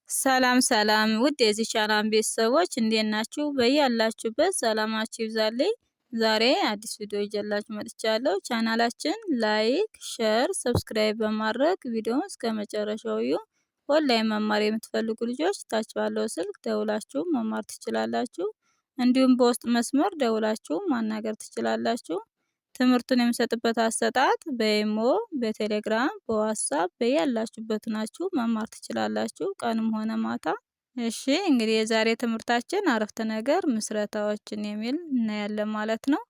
ሰላም ሰላም ውድ የዚህ ቻናል ቤተሰቦች እንዴት ናችሁ? በያላችሁበት ሰላማችሁ ይብዛልኝ። ዛሬ አዲስ ቪዲዮ ይዤላችሁ መጥቻለሁ። ቻናላችን ላይክ፣ ሼር፣ ሰብስክራይብ በማድረግ ቪዲዮውን እስከ መጨረሻው እዩ። ኦንላይን መማር የምትፈልጉ ልጆች ታች ባለው ስልክ ደውላችሁ መማር ትችላላችሁ። እንዲሁም በውስጥ መስመር ደውላችሁ ማናገር ትችላላችሁ። ትምህርቱን የምሰጥበት አሰጣጥ በኢሞ፣ በቴሌግራም፣ በዋትስአፕ በያላችሁበት ናችሁ መማር ትችላላችሁ፣ ቀንም ሆነ ማታ። እሺ እንግዲህ የዛሬ ትምህርታችን አረፍተ ነገር ምስረታዎችን የሚል እናያለን ማለት ነው።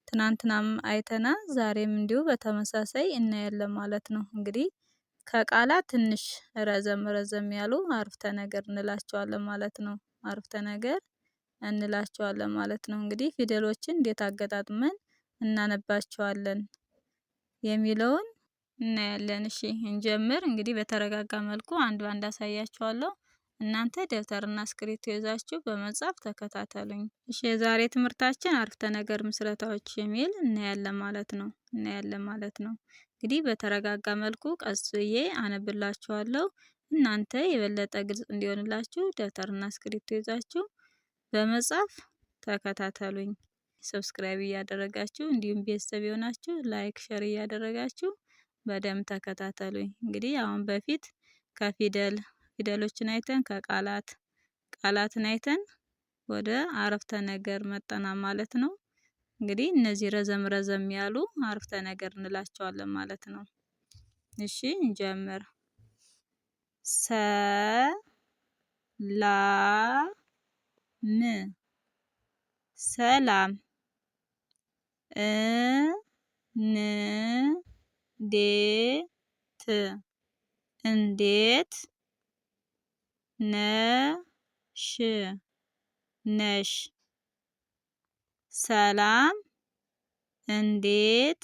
ትናንትናም አይተና ዛሬም እንዲሁ በተመሳሳይ እናያለን ማለት ነው። እንግዲህ ከቃላት ትንሽ ረዘም ያሉ አረፍተ ነገር እንላቸዋለን ማለት ነው። አረፍተ ነገር እንላቸዋለን ማለት ነው። እንግዲህ ፊደሎችን እንዴት አገጣጥመን እናነባቸዋለን የሚለውን እናያለን። እሺ እንጀምር። እንግዲህ በተረጋጋ መልኩ አንድ ባንድ አሳያችኋለሁ። እናንተ ደብተርና እስክሪብቶ ይዛችሁ በመጻፍ ተከታተሉኝ። እሺ የዛሬ ትምህርታችን አረፍተ ነገር ምስረታዎች የሚል እናያለን ማለት ነው። እንግዲህ በተረጋጋ መልኩ ቀስ ብዬ አነብላችኋለሁ። እናንተ የበለጠ ግልጽ እንዲሆንላችሁ ደብተርና እስክሪብቶ ይዛችሁ በመጻፍ ተከታተሉኝ። ሰብስክራይብ እያደረጋችሁ እንዲሁም ቤተሰብ የሆናችሁ ላይክ ሼር እያደረጋችሁ በደንብ ተከታተሉኝ። እንግዲህ አሁን በፊት ፊደሎችን አይተን ቃላትን አይተን ወደ አረፍተ ነገር መጠና ማለት ነው። እንግዲህ እነዚህ ረዘም ያሉ አረፍተ ነገር እንላቸዋለን ማለት ነው። እሺ እንጀምር። ሰላም እንዴት ነሽ? ሰላም እንዴት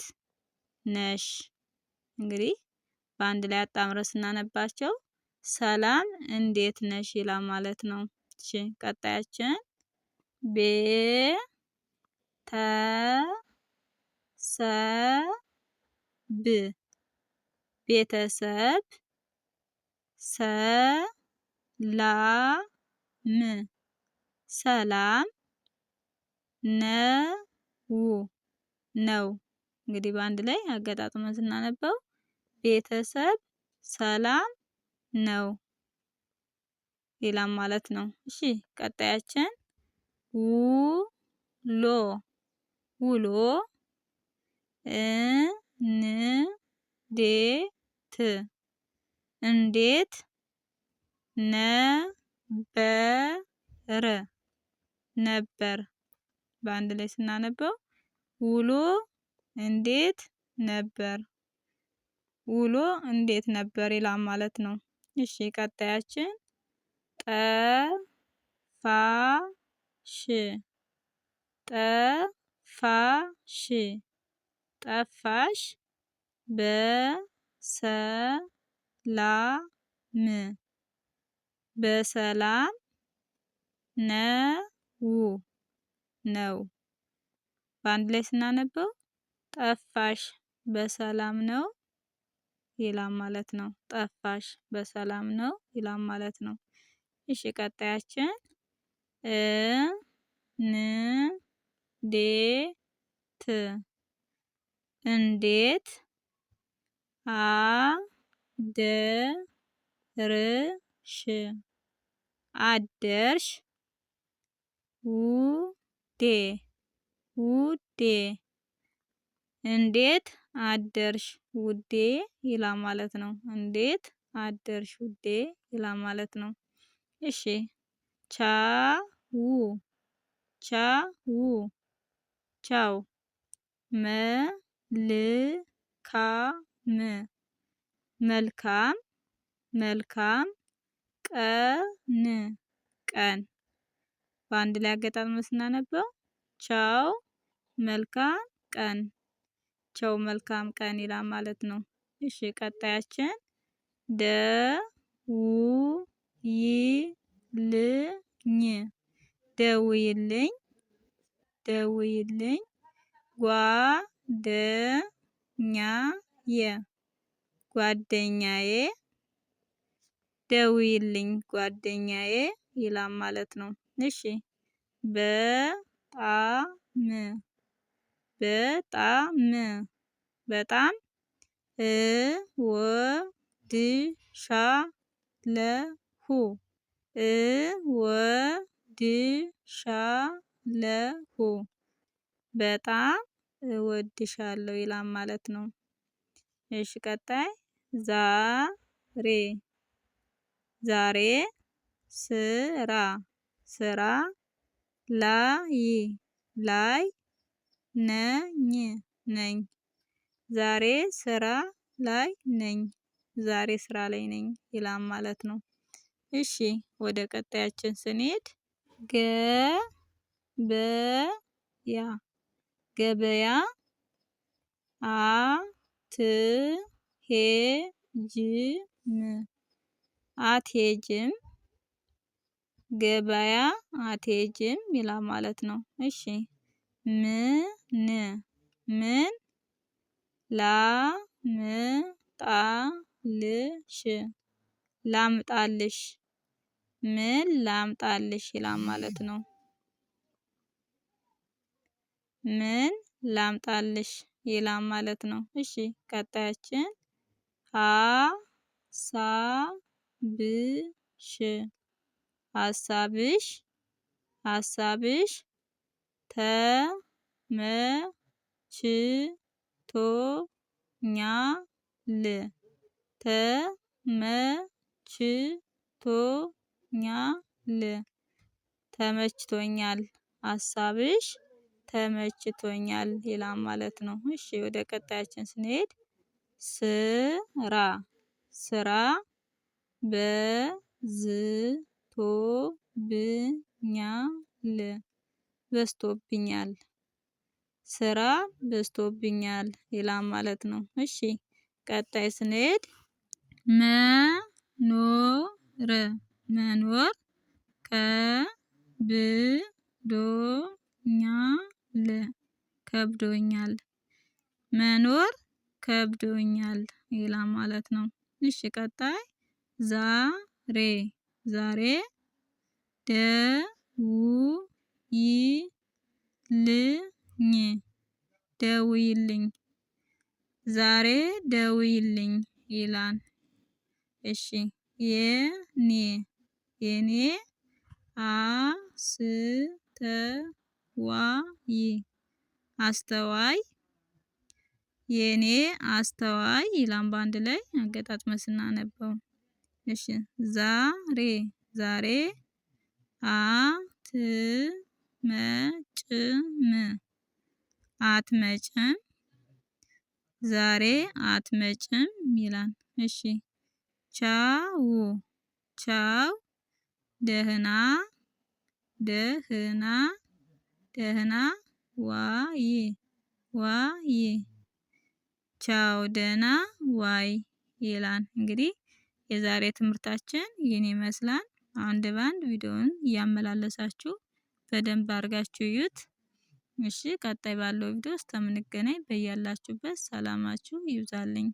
ነሽ? እንግዲህ በአንድ ላይ አጣምረን ስናነባቸው ሰላም እንዴት ነሽ ይላል ማለት ነው። እሺ ቀጣያችን ቤተሰብ ሰላም ነው። እንግዲህ በአንድ ላይ አገጣጥመን ስናነበው ቤተሰብ ሰላም ነው ይላል ማለት ነው። እሺ ቀጣያችን ውሎ እንዴት ነበር በአንድ ላይ ስናነበው ውሎ እንዴት ነበር ይላል ማለት ነው። እሺ ቀጣያችን ጠፋሽ በሰላም ነው። በአንድ ላይ ስናነበው ጠፋሽ በሰላም ነው ይላል ማለት ነው። ጠፋሽ በሰላም ነው ይላል ማለት ነው። እሺ ቀጣያችን እንዴት አደርሽ ውዴ እንዴት አደርሽ ውዴ ይላል ማለት ነው። እንዴት አደርሽ ውዴ ይላል ማለት ነው። እሺ ቻው መልካም ቀን በአንድ ላይ አገጣጥመን ስናነበው ቻው መልካም ቀን ይላል ማለት ነው። እሺ ቀጣያችን ደውይልኝ ጓደኛዬ ደውይልኝ ጓደኛዬ ይላል ማለት ነው። እሺ በጣም በጣም በጣም እወድሻለሁ እወድሻለሁ በጣም እወድሻለሁ ይላል ማለት ነው። እሺ ቀጣይ ዛሬ ዛሬ ስራ ስራ ላይ ነኝ ዛሬ ስራ ላይ ነኝ ዛሬ ስራ ላይ ነኝ ይላል ማለት ነው። እሺ ወደ ቀጣያችን ስንሄድ ገበያ ገበያ አትሄጂም ገበያ አትሄጂም ይላል ማለት ነው። እሺ ምን ላምጣልሽ ምን ላምጣልሽ ይላል ማለት ነው። ምን ላምጣልሽ ይላል ማለት ነው። እሺ ቀጣያችን ሀሳብሽ ተመችቶኛል ሀሳብሽ ተመችቶኛል ይላል ማለት ነው። እሺ ወደ ቀጣያችን ስንሄድ ስራ በዝቶብኛል ስራ በዝቶብኛል ይላል ማለት ነው። እሺ ቀጣይ ስንሄድ መኖር ከብዶኛል መኖር ከብዶኛል ይላል ማለት ነው። እሺ ቀጣይ ዛሬ ደውይልኝ ዛሬ ደውይልኝ ይላል። እሺ የኔ አስተዋይ የኔ አስተዋይ ይላል በአንድ ላይ አገጣጥመን ስናነበው። እሺ ዛሬ አትመጭም ዛሬ አትመጭም ይላል። እሺ ቻው ደህና ዋይ ቻው ደህና ዋይ ይላል። እንግዲህ የዛሬ ትምህርታችን ይህን ይመስላል። አንድ ባንድ ቪዲዮውን እያመላለሳችሁ በደንብ አድርጋችሁ እዩት። እሺ ቀጣይ ባለው ቪዲዮ እስከምንገናኝ በያላችሁበት ሰላማችሁ ይብዛልኝ።